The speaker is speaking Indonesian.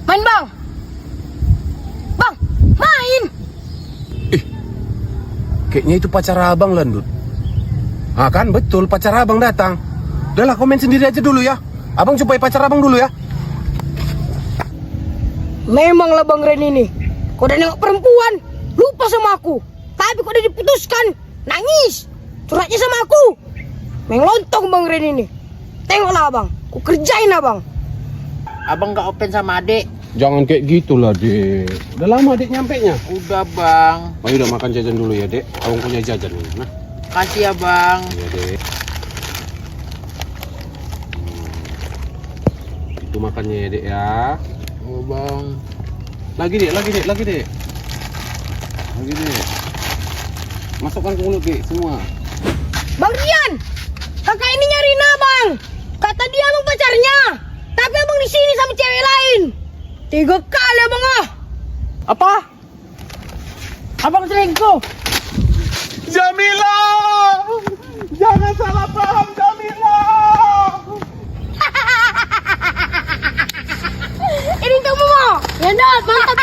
Main bang. Bang, main. Kayaknya itu pacar abang, Landut. Ah kan, betul, pacar abang datang. Udahlah, komen sendiri aja dulu ya. Abang jumpai pacar abang dulu ya. Memanglah Bang Ren ini. Kau udah nengok perempuan, lupa sama aku. Tapi kau udah diputuskan, nangis. Curhatnya sama aku. Mengelontong Bang Ren ini. Tengoklah abang, ku kerjain abang. Abang gak open sama adik. Jangan kayak gitulah, Dek. Udah lama Dek nyampenya. Udah bang. Ayo udah makan jajan dulu ya, Dek. Abang punya jajan nih. Nah, Kasih ya bang. ya, Dek. Itu makannya ya, Dek ya. Oh bang. Lagi, Dek. Lagi, Dek. Masukkan ke mulut, Dek, semua. Bang Rian, kakak ini nyariin abang. Kata dia abang pacarnya. Tapi abang di sini sama cewek lain. 3 kali abang ah. Apa? Abang selingkuh. Jamila! Jangan salah paham, Jamila! Ini kamu mau? Ya dah, mantap